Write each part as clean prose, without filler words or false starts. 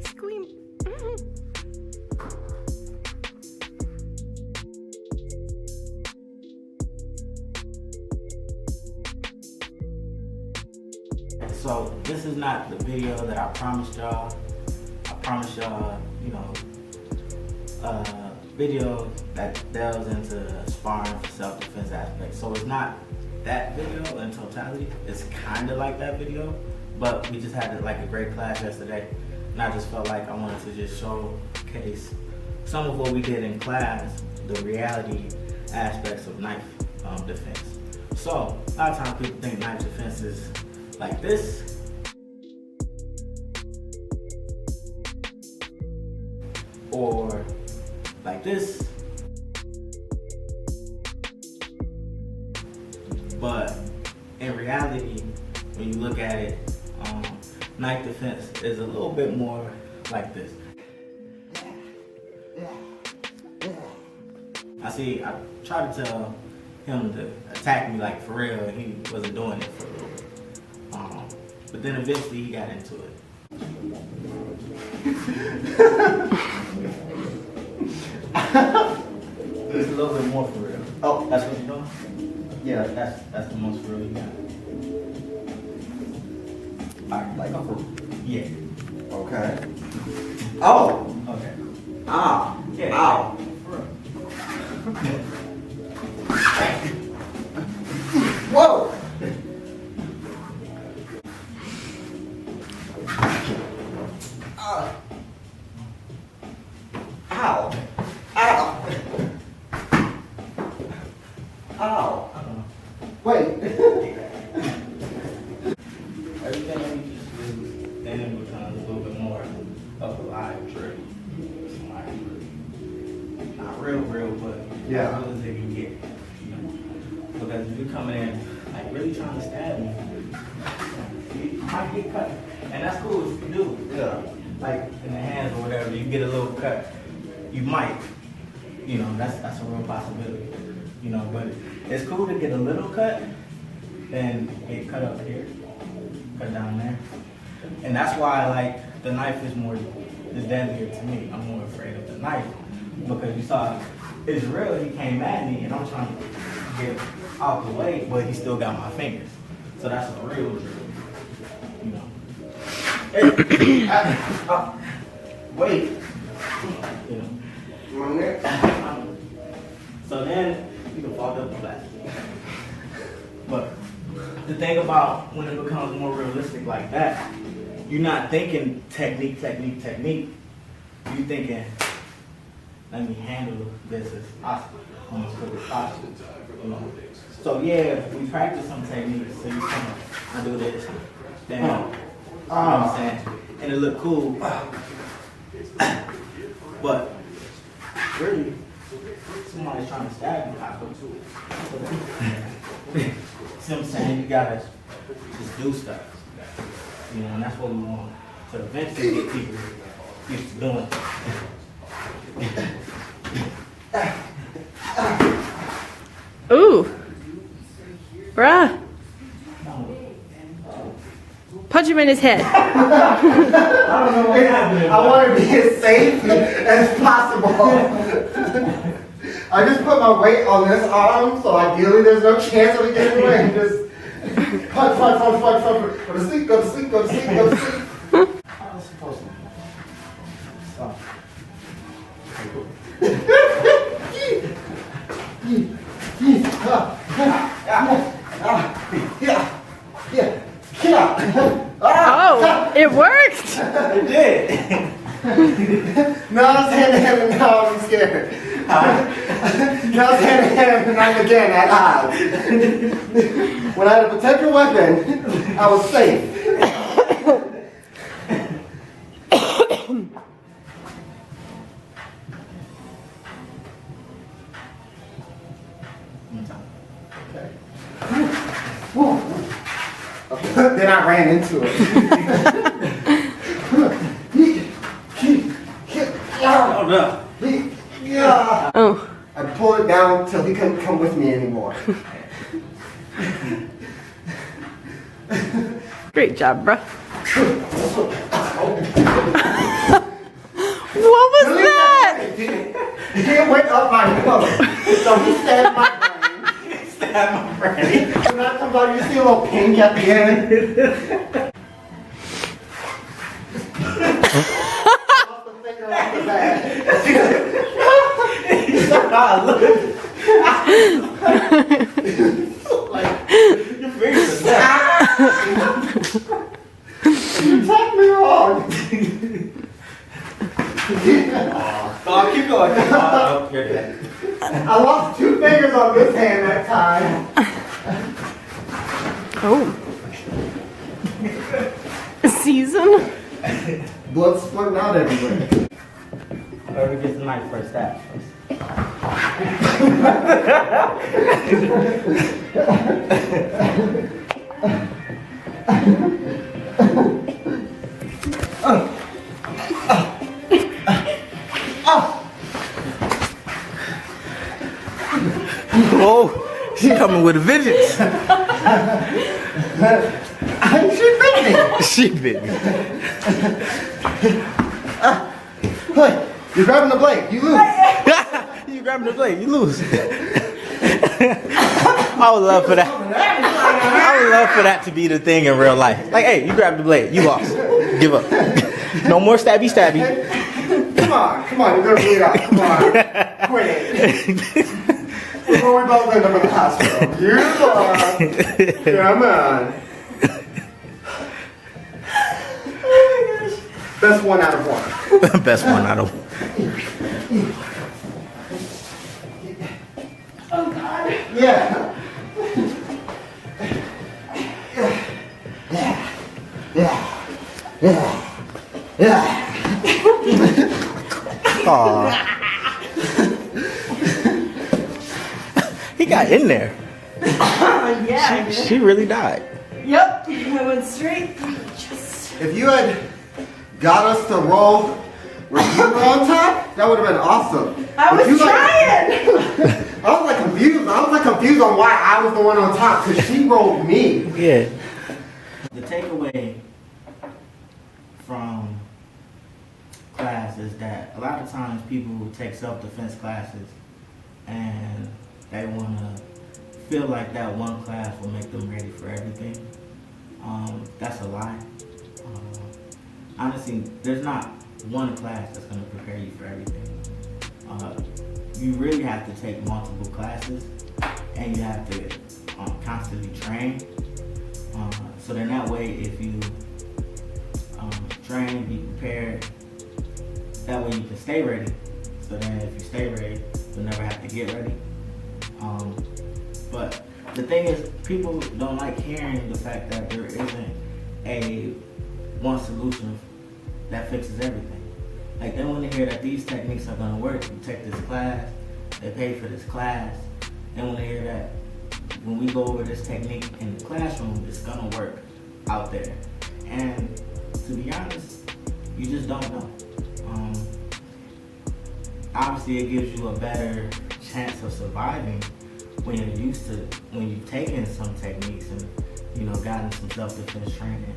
Scream. So this is not the video that I promised y'all. I promised y'all, video that delves into sparring for self-defense aspects. So it's not that video in totality. It's kind of like that video, but we just had like a great class yesterday, and I just felt like I wanted to just showcase some of what we did in class, the reality aspects of knife defense. So a lot of times people think knife defense is like this, or like this, but in reality, when you look at it, knife defense is a little bit more like this. I tried to tell him to attack me like for real, and he wasn't doing it for real. But then eventually he got into it. It's a little bit more for real. Oh, that's what you're doing? Yeah, that's the most for real you got. Alright, like a fruit. Yeah. Okay. Oh! Okay. Ah! Yeah. Ow! For real. Whoa! Ow! Ow! Ow! Wait! Everything we just do, then it becomes a little bit more of a live trick. Not real, but Yeah. as real as they can get. Because if you're coming in like really trying to stab me, you might get cut. And that's cool if you do. Yeah. Like in the hands or whatever, you get a little cut. You might. That's a real possibility. But it's cool to get a little cut and get cut up here, cut down there. And that's why like the knife is deadlier to me. I'm more afraid of the knife because you saw it's real. He came at me and I'm trying to get out the way, but he still got my fingers. So that's a real drill. Wait. My neck. So then you can fall up the back. But the thing about when it becomes more realistic like that, you're not thinking technique. You're thinking, let me handle this as possible, almost quick as possible. So yeah, we practice some techniques. So you come, I do this, then, you know what I'm saying? And it look cool. But really, somebody's trying to stab you, I go to it. See what I'm saying? You gotta just do stuff. And that's what we want to eventually get people used to doing. Ooh. Bruh. Punch him in his head. I don't know what happened. I want to be as safe as possible. I just put my weight on this arm, so ideally there's no chance of it getting away. Just punch. Go to sleep. How was supposed to be? Stop. Oh, it worked. It did. Now it's hand to hand and now I'm scared. Now it's hand to hand and I'm again at odds. When I had a potential weapon, I was safe. Then I ran into it. Hold up. Yeah. Oh. I pulled it down till he couldn't come with me anymore. Great job, bruh. What was that? It went up my nose. So he stabbed my brain. Stab my brain. And that comes out, you see a little pink at the end. Off the finger off the bag. Your fingers are back. You took me wrong. Oh, keep going. Oh, you're dead. I lost 2 fingers on this hand that time. Oh. Season? Blood splurting out everywhere. Whoever gets the knife first, stab first. Oh, she coming with a vengeance. She bit me. She bit me. Hey, you're grabbing the blade. You lose. You grabbing the blade, you lose. I would love for that. I would love for that to be the thing in real life. Like, hey, you grabbed the blade, you lost. Give up. No more stabby stabby. Come on, you're gonna bleed out. Come on. Quit it. Before we both end up in the hospital. You lost. Come on. Oh my gosh. Best 1 out of 1. Best one out of. Oh, God. Yeah. Yeah. Aw. He got in there. Yeah. She really died. Yep. I went straight through the chest. If you had got us to roll where you were on top, that would have been awesome. I But was you, trying. I was confused. I was confused on why I was the one on top because she rolled me. Yeah. The takeaway from class is that a lot of times people take self-defense classes and they want to feel like that one class will make them ready for everything. That's a lie. Honestly, there's not one class that's going to prepare you for everything. You really have to take multiple classes and you have to constantly train. So then that way, if you train, be prepared, that way you can stay ready. So then if you stay ready, you'll never have to get ready. But the thing is, people don't like hearing the fact that there isn't a one solution that fixes everything. Like, they want to hear that these techniques are going to work. You take this class, they pay for this class. They want to hear that when we go over this technique in the classroom, it's going to work out there. And to be honest, you just don't know. Obviously, it gives you a better chance of surviving when you've taken some techniques and gotten some self-defense training.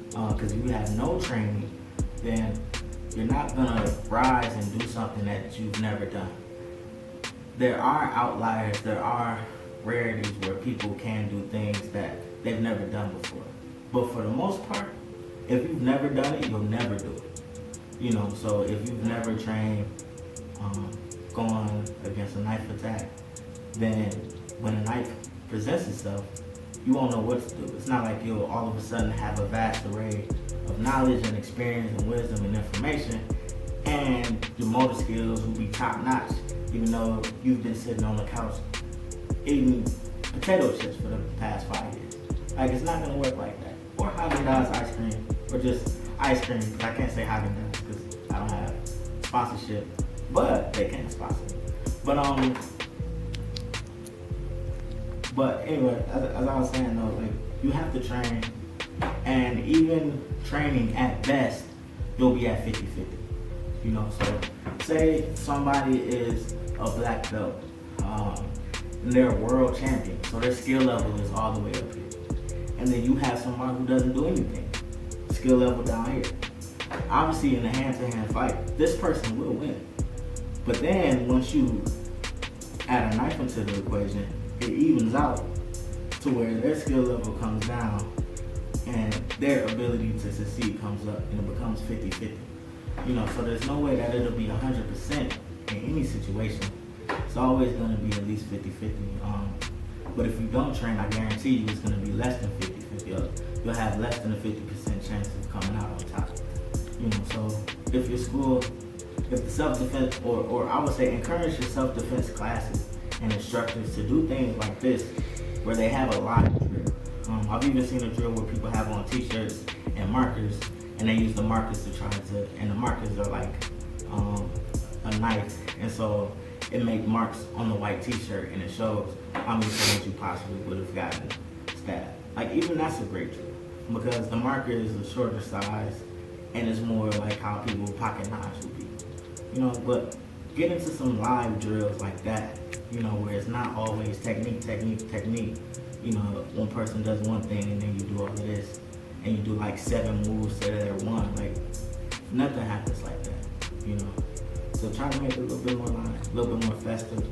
Because if you have no training, then you're not gonna rise and do something that you've never done. There are outliers, there are rarities where people can do things that they've never done before. But for the most part, if you've never done it, you'll never do it. So if you've never trained going against a knife attack, then when a knife presents itself, you won't know what to do. It's not like you'll all of a sudden have a vast array of knowledge and experience and wisdom and information, and your motor skills will be top notch, even though you've been sitting on the couch eating potato chips for the past 5 years. Like, it's not gonna work like that. Or Haagen-Dazs ice cream, or just ice cream, because I can't say Haagen-Dazs because I don't have sponsorship, but they can sponsor me. But anyway, as I was saying though, like, you have to train, and even training at best, you'll be at 50-50. So say somebody is a black belt, and they're a world champion, so their skill level is all the way up here. And then you have somebody who doesn't do anything, skill level down here. Obviously, in a hand-to-hand fight, this person will win. But then once you add a knife into the equation, it evens out to where their skill level comes down and their ability to succeed comes up, and it becomes 50-50. You know, so there's no way that it'll be 100% in any situation. It's always going to be at least 50-50. But if you don't train, I guarantee you it's going to be less than 50-50. You'll have less than a 50% chance of coming out on top. You know, so if your school, if the self-defense, or I would say encourage your self-defense classes and instructors to do things like this, where they have a live drill. I've even seen a drill where people have on t-shirts and markers, and they use the markers to try to, and the markers are like a knife, and so it makes marks on the white t-shirt, and it shows how many times you possibly would have gotten stabbed. Like, even that's a great drill, because the marker is a shorter size, and it's more like how people pocket knives would be. You know, but get into some live drills like that, you know, where it's not always technique. You know, one person does one thing and then you do all of this, and you do like 7 moves to their one. Like, nothing happens like that, you know. So try to make it a little bit more live, a little bit more festive,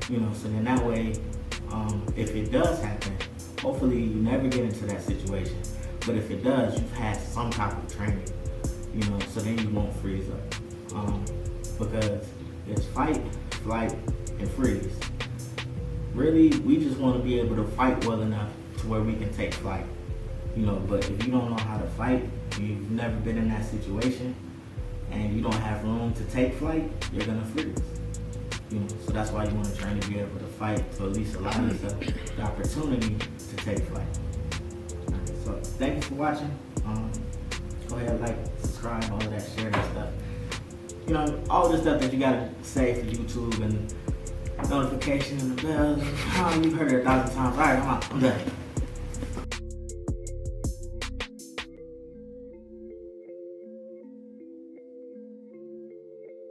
you know, so then that way, if it does happen, hopefully you never get into that situation. But if it does, you've had some type of training, you know, so then you won't freeze up. Because it's fight, flight, and freeze. Really, we just want to be able to fight well enough to where we can take flight. You know, but if you don't know how to fight, you've never been in that situation, and you don't have room to take flight, you're gonna freeze. You know, so that's why you want to train to be able to fight, to at least allow yourself the opportunity to take flight. Right, so thank you for watching. Go ahead, like, subscribe, all of that, share that stuff. You know, all the stuff that you gotta say for YouTube and notification and the bell. You've heard it 1,000 times. All right, I'm done.